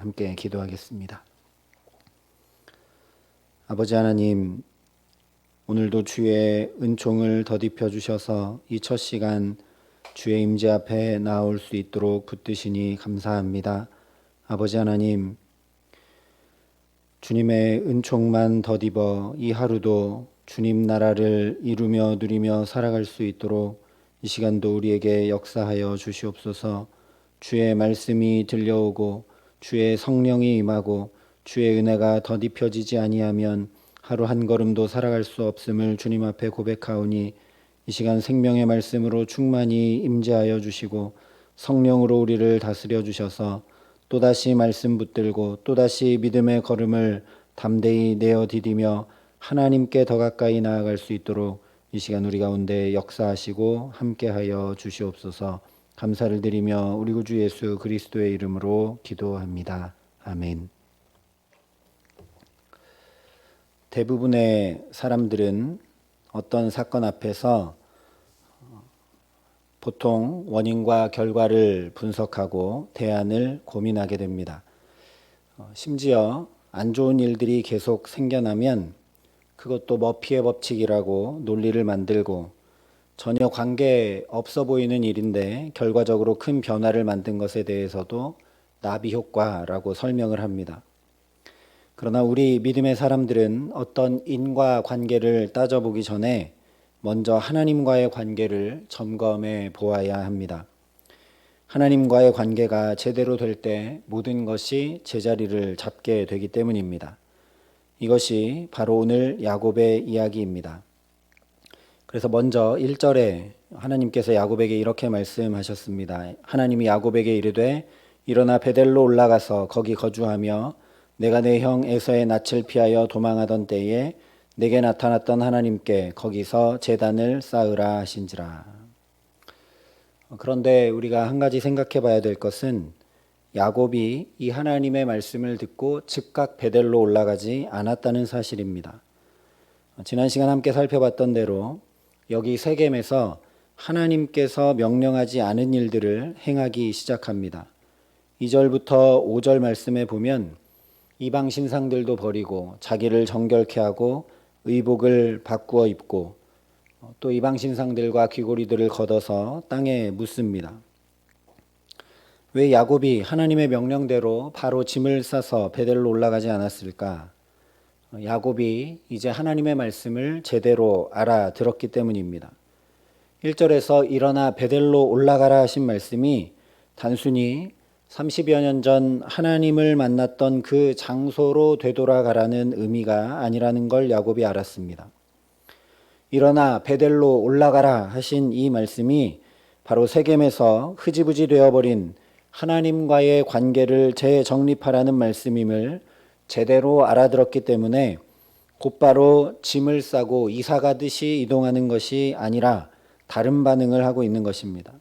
함께 기도하겠습니다. 아버지 하나님, 오늘도 주의 은총을 더딥혀 주셔서 이 첫 시간 주의 임재 앞에 나올 수 있도록 붙드시니 감사합니다. 아버지 하나님, 주님의 은총만 더딥어 이 하루도 주님 나라를 이루며 누리며 살아갈 수 있도록 이 시간도 우리에게 역사하여 주시옵소서. 주의 말씀이 들려오고 주의 성령이 임하고 주의 은혜가 더딥혀지지 아니하면 하루 한 걸음도 살아갈 수 없음을 주님 앞에 고백하오니 이 시간 생명의 말씀으로 충만히 임재하여 주시고 성령으로 우리를 다스려 주셔서 또다시 말씀 붙들고 또다시 믿음의 걸음을 담대히 내어 디디며 하나님께 더 가까이 나아갈 수 있도록 이 시간 우리 가운데 역사하시고 함께하여 주시옵소서. 감사를 드리며 우리 구주 예수 그리스도의 이름으로 기도합니다. 아멘. 대부분의 사람들은 어떤 사건 앞에서 보통 원인과 결과를 분석하고 대안을 고민하게 됩니다. 심지어 안 좋은 일들이 계속 생겨나면 그것도 머피의 법칙이라고 논리를 만들고 전혀 관계 없어 보이는 일인데 결과적으로 큰 변화를 만든 것에 대해서도 나비 효과라고 설명을 합니다. 그러나 우리 믿음의 사람들은 어떤 인과관계를 따져보기 전에 먼저 하나님과의 관계를 점검해 보아야 합니다. 하나님과의 관계가 제대로 될 때 모든 것이 제자리를 잡게 되기 때문입니다. 이것이 바로 오늘 야곱의 이야기입니다. 그래서 먼저 1절에 하나님께서 야곱에게 이렇게 말씀하셨습니다. 하나님이 야곱에게 이르되 일어나 베델로 올라가서 거기 거주하며 내가 내 형 에서의 낯을 피하여 도망하던 때에 내게 나타났던 하나님께 거기서 제단을 쌓으라 하신지라. 그런데 우리가 한 가지 생각해 봐야 될 것은 야곱이 이 하나님의 말씀을 듣고 즉각 베델로 올라가지 않았다는 사실입니다. 지난 시간 함께 살펴봤던 대로 여기 세겜에서 하나님께서 명령하지 않은 일들을 행하기 시작합니다. 2절부터 5절 말씀에 보면 이방 신상들도 버리고 자기를 정결케 하고 의복을 바꾸어 입고 또 이방 신상들과 귀고리들을 걷어서 땅에 묻습니다. 왜 야곱이 하나님의 명령대로 바로 짐을 싸서 베델로 올라가지 않았을까? 야곱이 이제 하나님의 말씀을 제대로 알아들었기 때문입니다. 1절에서 일어나 베델로 올라가라 하신 말씀이 단순히 30여 년 전 하나님을 만났던 그 장소로 되돌아가라는 의미가 아니라는 걸 야곱이 알았습니다. 일어나 베델로 올라가라 하신 이 말씀이 바로 세겜에서 흐지부지 되어버린 하나님과의 관계를 재정립하라는 말씀임을 제대로 알아들었기 때문에 곧바로 짐을 싸고 이사 가듯이 이동하는 것이 아니라 다른 반응을 하고 있는 것입니다.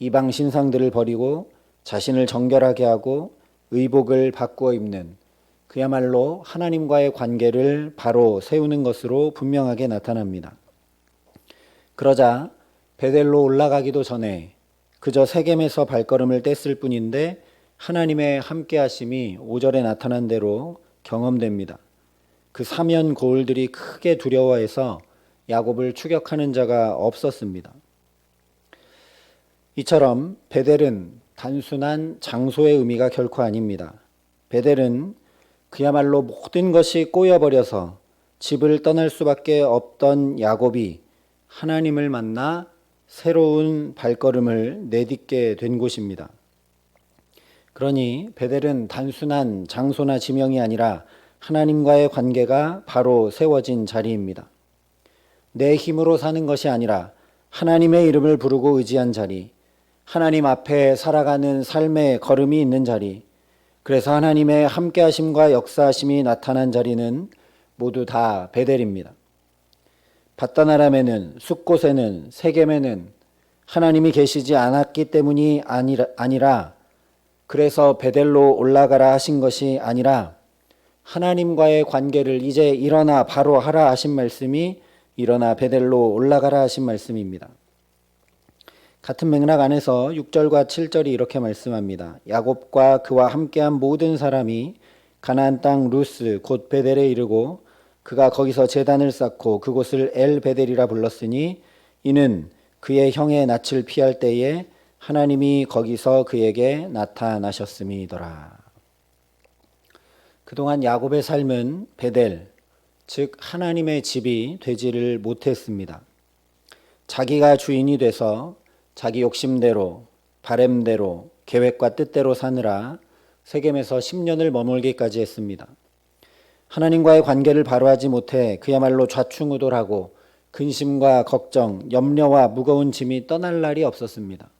이방 신상들을 버리고 자신을 정결하게 하고 의복을 바꾸어 입는 그야말로 하나님과의 관계를 바로 세우는 것으로 분명하게 나타납니다. 그러자 베델로 올라가기도 전에 그저 세겜에서 발걸음을 뗐을 뿐인데 하나님의 함께하심이 5절에 나타난 대로 경험됩니다. 그 사면 고을들이 크게 두려워해서 야곱을 추격하는 자가 없었습니다. 이처럼 베델은 단순한 장소의 의미가 결코 아닙니다. 베델은 그야말로 모든 것이 꼬여버려서 집을 떠날 수밖에 없던 야곱이 하나님을 만나 새로운 발걸음을 내딛게 된 곳입니다. 그러니 베델은 단순한 장소나 지명이 아니라 하나님과의 관계가 바로 세워진 자리입니다. 내 힘으로 사는 것이 아니라 하나님의 이름을 부르고 의지한 자리, 하나님 앞에 살아가는 삶의 걸음이 있는 자리, 그래서 하나님의 함께하심과 역사하심이 나타난 자리는 모두 다 베델입니다. 밧단 아람에는, 숫곳에는, 세겜에는 하나님이 계시지 않았기 때문이 아니라 그래서 베델로 올라가라 하신 것이 아니라 하나님과의 관계를 이제 일어나 바로 하라 하신 말씀이 일어나 베델로 올라가라 하신 말씀입니다. 같은 맥락 안에서 6절과 7절이 이렇게 말씀합니다. 야곱과 그와 함께한 모든 사람이 가나안 땅 루스 곧 베델에 이르고 그가 거기서 제단을 쌓고 그곳을 엘 베델이라 불렀으니 이는 그의 형의 낯을 피할 때에 하나님이 거기서 그에게 나타나셨음이더라. 그동안 야곱의 삶은 베델, 즉 하나님의 집이 되지를 못했습니다. 자기가 주인이 돼서 자기 욕심대로, 바램대로, 계획과 뜻대로 사느라 세겜에서 10년을 머물기까지 했습니다. 하나님과의 관계를 바로 하지 못해 그야말로 좌충우돌하고 근심과 걱정, 염려와 무거운 짐이 떠날 날이 없었습니다.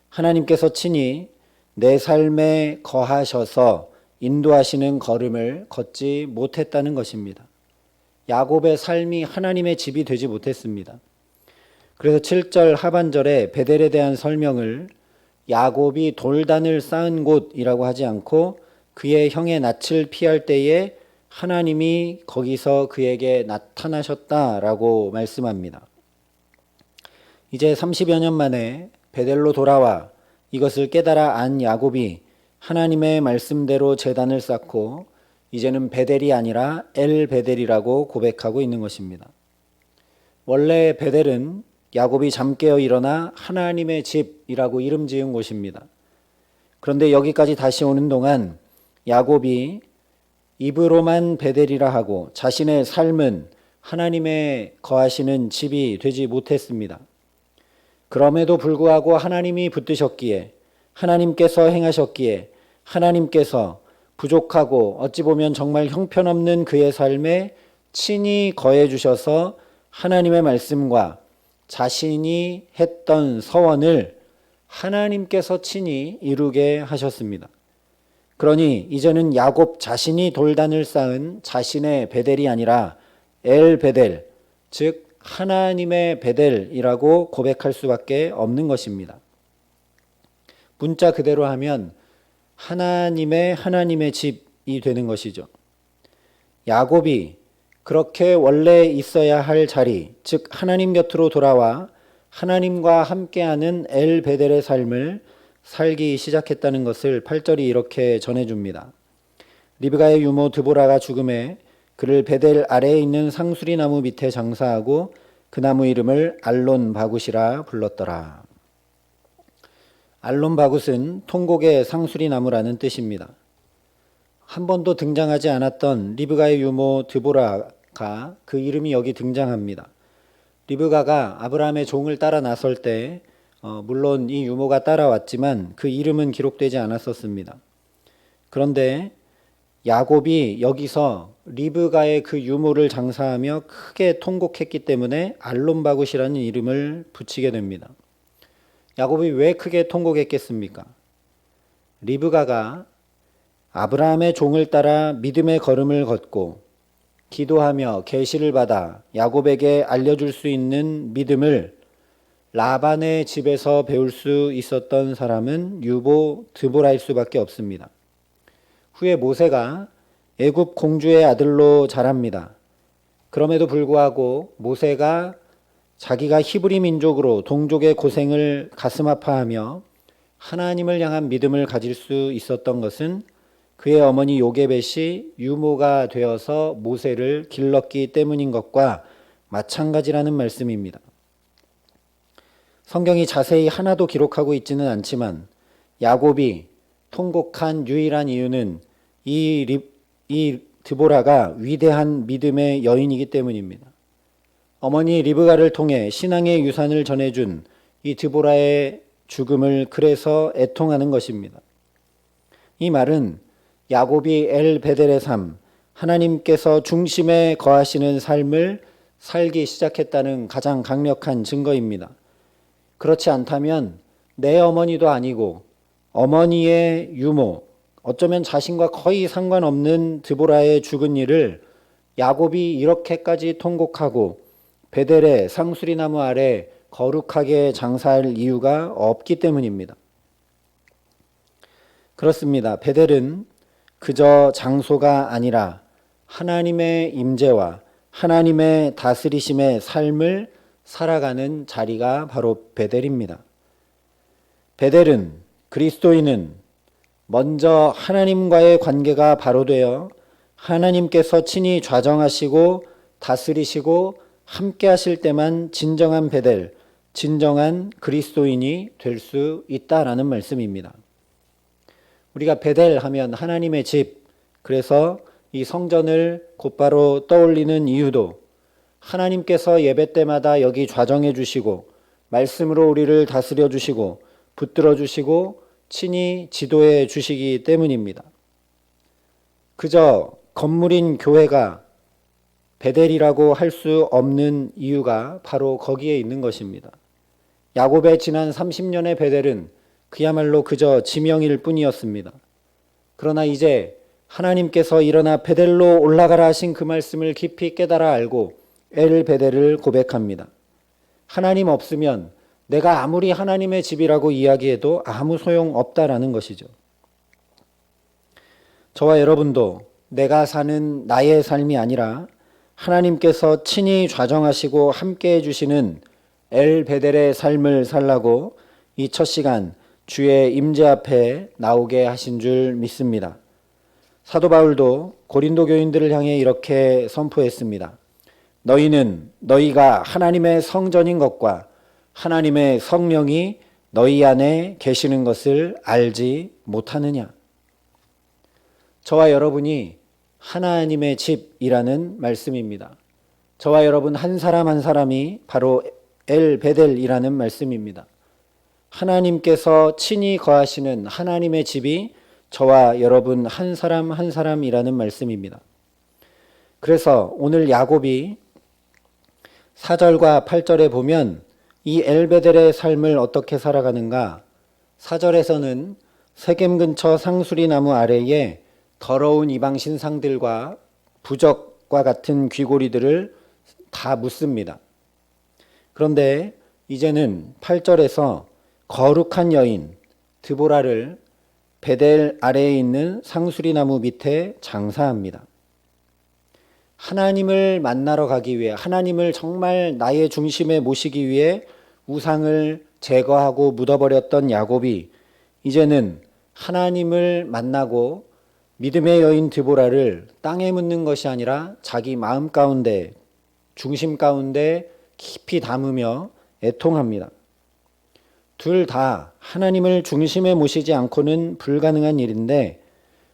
하나님께서 친히 내 삶에 거하셔서 인도하시는 걸음을 걷지 못했다는 것입니다. 야곱의 삶이 하나님의 집이 되지 못했습니다. 그래서 7절 하반절에 베델에 대한 설명을 야곱이 돌단을 쌓은 곳이라고 하지 않고 그의 형의 낯을 피할 때에 하나님이 거기서 그에게 나타나셨다라고 말씀합니다. 이제 30여 년 만에 베델로 돌아와 이것을 깨달아 안 야곱이 하나님의 말씀대로 제단을 쌓고 이제는 베델이 아니라 엘 베델이라고 고백하고 있는 것입니다. 원래 베델은 야곱이 잠깨어 일어나 하나님의 집이라고 이름 지은 곳입니다. 그런데 여기까지 다시 오는 동안 야곱이 입으로만 베델이라 하고 자신의 삶은 하나님의 거하시는 집이 되지 못했습니다. 그럼에도 불구하고 하나님이 붙드셨기에 하나님께서 행하셨기에 하나님께서 부족하고 어찌 보면 정말 형편없는 그의 삶에 친히 거해 주셔서 하나님의 말씀과 자신이 했던 서원을 하나님께서 친히 이루게 하셨습니다. 그러니 이제는 야곱 자신이 돌단을 쌓은 자신의 베델이 아니라 엘 베델, 즉 하나님의 베델이라고 고백할 수밖에 없는 것입니다. 문자 그대로 하면 하나님의 집이 되는 것이죠. 야곱이 그렇게 원래 있어야 할 자리, 즉 하나님 곁으로 돌아와 하나님과 함께하는 엘 베델의 삶을 살기 시작했다는 것을 8절이 이렇게 전해줍니다. 리브가의 유모 드보라가 죽음에 그를 베델 아래에 있는 상수리 나무 밑에 장사하고 그 나무 이름을 알론 바굿이라 불렀더라. 알론 바굿은 통곡의 상수리 나무라는 뜻입니다. 한 번도 등장하지 않았던 리브가의 유모 드보라가 그 이름이 여기 등장합니다. 리브가가 아브라함의 종을 따라 나설 때 물론 이 유모가 따라왔지만 그 이름은 기록되지 않았었습니다. 그런데 야곱이 여기서 리브가의 그 유모를 장사하며 크게 통곡했기 때문에 알론바굿이라는 이름을 붙이게 됩니다. 야곱이 왜 크게 통곡했겠습니까? 리브가가 아브라함의 종을 따라 믿음의 걸음을 걷고 기도하며 계시를 받아 야곱에게 알려줄 수 있는 믿음을 라반의 집에서 배울 수 있었던 사람은 유보 드보라일 수밖에 없습니다. 후에 모세가 애굽 공주의 아들로 자랍니다. 그럼에도 불구하고 모세가 자기가 히브리 민족으로 동족의 고생을 가슴 아파하며 하나님을 향한 믿음을 가질 수 있었던 것은 그의 어머니 요게벳이 유모가 되어서 모세를 길렀기 때문인 것과 마찬가지라는 말씀입니다. 성경이 자세히 하나도 기록하고 있지는 않지만 야곱이 통곡한 유일한 이유는 이 드보라가 위대한 믿음의 여인이기 때문입니다. 어머니 리브가를 통해 신앙의 유산을 전해준 이 드보라의 죽음을 그래서 애통하는 것입니다. 이 말은 야곱이 엘 베델의 삶, 하나님께서 중심에 거하시는 삶을 살기 시작했다는 가장 강력한 증거입니다. 그렇지 않다면 내 어머니도 아니고 어머니의 유모, 어쩌면 자신과 거의 상관없는 드보라의 죽은 일을 야곱이 이렇게까지 통곡하고 베델의 상수리 나무 아래 거룩하게 장사할 이유가 없기 때문입니다. 그렇습니다. 베델은 그저 장소가 아니라 하나님의 임재와 하나님의 다스리심의 삶을 살아가는 자리가 바로 베델입니다. 베델은, 그리스도인은 먼저 하나님과의 관계가 바로 되어 하나님께서 친히 좌정하시고 다스리시고 함께 하실 때만 진정한 베델, 진정한 그리스도인이 될 수 있다라는 말씀입니다. 우리가 베델 하면 하나님의 집, 그래서 이 성전을 곧바로 떠올리는 이유도 하나님께서 예배 때마다 여기 좌정해 주시고 말씀으로 우리를 다스려 주시고 붙들어 주시고 친히 지도해 주시기 때문입니다. 그저 건물인 교회가 베델이라고 할 수 없는 이유가 바로 거기에 있는 것입니다. 야곱의 지난 30년의 베델은 그야말로 그저 지명일 뿐이었습니다. 그러나 이제 하나님께서 일어나 베델로 올라가라 하신 그 말씀을 깊이 깨달아 알고 엘 베델을 고백합니다. 하나님 없으면 내가 아무리 하나님의 집이라고 이야기해도 아무 소용 없다라는 것이죠. 저와 여러분도 내가 사는 나의 삶이 아니라 하나님께서 친히 좌정하시고 함께 해주시는 엘 베델의 삶을 살라고 이 첫 시간 주의 임재 앞에 나오게 하신 줄 믿습니다. 사도 바울도 고린도 교인들을 향해 이렇게 선포했습니다. 너희는 너희가 하나님의 성전인 것과 하나님의 성령이 너희 안에 계시는 것을 알지 못하느냐. 저와 여러분이 하나님의 집이라는 말씀입니다. 저와 여러분 한 사람 한 사람이 바로 엘 베델이라는 말씀입니다. 하나님께서 친히 거하시는 하나님의 집이 저와 여러분 한 사람 한 사람이라는 말씀입니다. 그래서 오늘 야곱이 4절과 8절에 보면 이 엘 베델의 삶을 어떻게 살아가는가? 4절에서는 세겜 근처 상수리 나무 아래에 더러운 이방 신상들과 부적과 같은 귀고리들을 다 묻습니다. 그런데 이제는 8절에서 거룩한 여인 드보라를 베델 아래에 있는 상수리 나무 밑에 장사합니다. 하나님을 만나러 가기 위해, 하나님을 정말 나의 중심에 모시기 위해 우상을 제거하고 묻어버렸던 야곱이 이제는 하나님을 만나고 믿음의 여인 드보라를 땅에 묻는 것이 아니라 자기 마음 가운데, 중심 가운데 깊이 담으며 애통합니다. 둘 다 하나님을 중심에 모시지 않고는 불가능한 일인데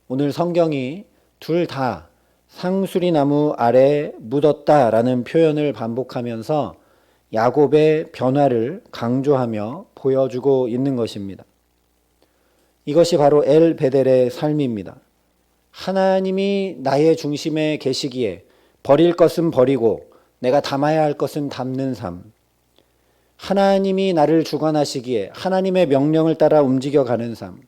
오늘 성경이 둘 다 상수리 나무 아래 묻었다라는 표현을 반복하면서 야곱의 변화를 강조하며 보여주고 있는 것입니다. 이것이 바로 엘 베델의 삶입니다. 하나님이 나의 중심에 계시기에 버릴 것은 버리고 내가 담아야 할 것은 담는 삶. 하나님이 나를 주관하시기에 하나님의 명령을 따라 움직여가는 삶.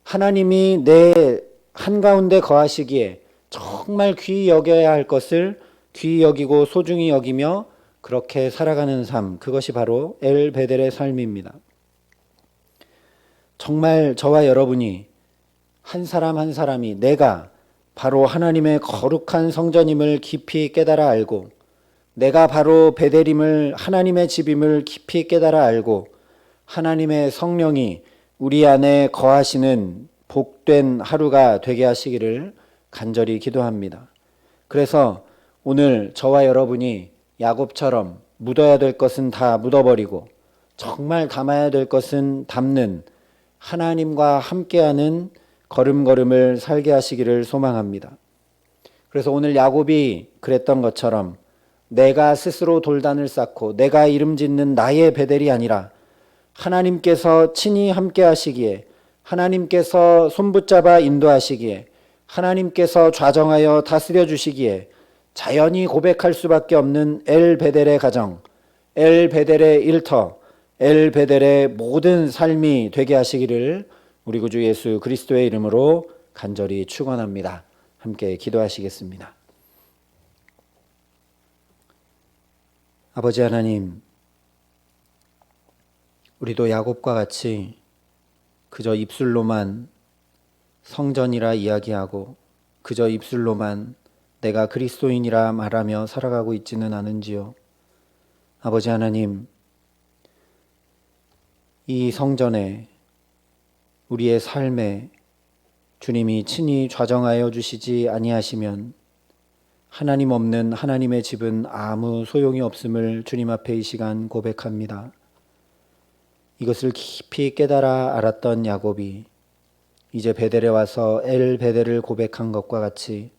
하나님이 내 한가운데 거하시기에 정말 귀히 여겨야 할 것을 귀히 여기고 소중히 여기며 그렇게 살아가는 삶. 그것이 바로 엘 베델의 삶입니다. 정말 저와 여러분이 한 사람 한 사람이 내가 바로 하나님의 거룩한 성전임을 깊이 깨달아 알고 내가 바로 베델임을 하나님의 집임을 깊이 깨달아 알고 하나님의 성령이 우리 안에 거하시는 복된 하루가 되게 하시기를 간절히 기도합니다. 그래서 오늘 저와 여러분이 야곱처럼 묻어야 될 것은 다 묻어버리고 정말 담아야 될 것은 담는 하나님과 함께하는 걸음걸음을 살게 하시기를 소망합니다. 그래서 오늘 야곱이 그랬던 것처럼 내가 스스로 돌단을 쌓고 내가 이름 짓는 나의 베델이 아니라 하나님께서 친히 함께 하시기에 하나님께서 손붙잡아 인도하시기에 하나님께서 좌정하여 다스려 주시기에 자연히 고백할 수밖에 없는 엘 베델의 가정, 엘 베델의 일터, 엘 베델의 모든 삶이 되게 하시기를 우리 구주 예수 그리스도의 이름으로 간절히 축원합니다. 함께 기도하시겠습니다. 아버지 하나님, 우리도 야곱과 같이 그저 입술로만 성전이라 이야기하고 그저 입술로만 내가 그리스도인이라 말하며 살아가고 있지는 않은지요. 아버지 하나님, 이 성전에 우리의 삶에 주님이 친히 좌정하여 주시지 아니하시면 하나님 없는 하나님의 집은 아무 소용이 없음을 주님 앞에 이 시간 고백합니다. 이것을 깊이 깨달아 알았던 야곱이 이제 베델에 와서 엘 베델을 고백한 것과 같이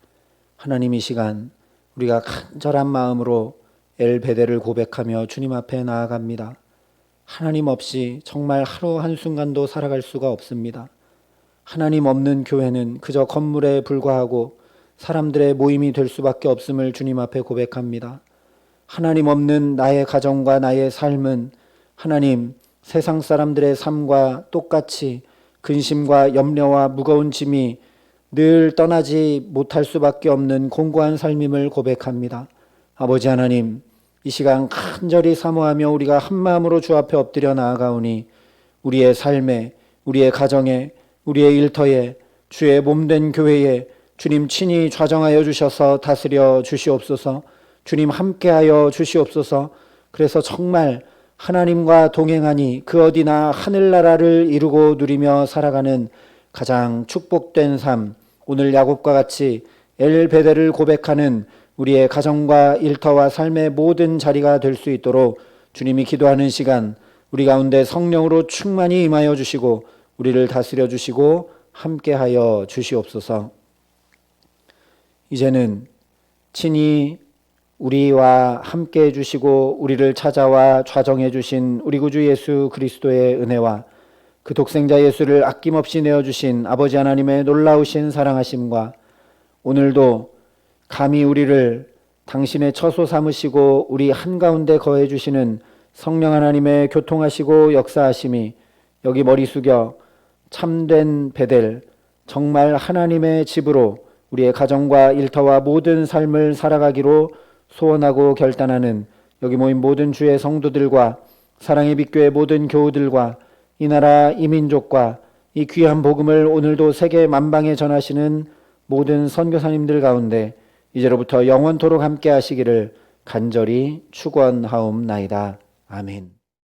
하나님 이 시간 우리가 간절한 마음으로 엘 베델을 고백하며 주님 앞에 나아갑니다. 하나님 없이 정말 하루 한순간도 살아갈 수가 없습니다. 하나님 없는 교회는 그저 건물에 불과하고 사람들의 모임이 될 수밖에 없음을 주님 앞에 고백합니다. 하나님 없는 나의 가정과 나의 삶은 하나님 세상 사람들의 삶과 똑같이 근심과 염려와 무거운 짐이 늘 떠나지 못할 수밖에 없는 공고한 삶임을 고백합니다. 아버지 하나님, 이 시간 간절히 사모하며 우리가 한마음으로 주 앞에 엎드려 나아가오니 우리의 삶에, 우리의 가정에, 우리의 일터에, 주의 몸된 교회에 주님 친히 좌정하여 주셔서 다스려 주시옵소서. 주님 함께하여 주시옵소서. 그래서 정말 하나님과 동행하니 그 어디나 하늘나라를 이루고 누리며 살아가는 가장 축복된 삶, 오늘 야곱과 같이 엘 베델을 고백하는 우리의 가정과 일터와 삶의 모든 자리가 될 수 있도록 주님이 기도하는 시간, 우리 가운데 성령으로 충만히 임하여 주시고 우리를 다스려 주시고 함께하여 주시옵소서. 이제는 친히 우리와 함께 해주시고 우리를 찾아와 좌정해 주신 우리 구주 예수 그리스도의 은혜와 그 독생자 예수를 아낌없이 내어주신 아버지 하나님의 놀라우신 사랑하심과 오늘도 감히 우리를 당신의 처소 삼으시고 우리 한가운데 거해 주시는 성령 하나님의 교통하시고 역사하심이 여기 머리 숙여 참된 베델, 정말 하나님의 집으로 우리의 가정과 일터와 모든 삶을 살아가기로 소원하고 결단하는 여기 모인 모든 주의 성도들과 사랑의 빛교회 모든 교우들과 이 나라 이 민족과 이 귀한 복음을 오늘도 세계 만방에 전하시는 모든 선교사님들 가운데 이제로부터 영원토록 함께 하시기를 간절히 축원하옵나이다. 아멘.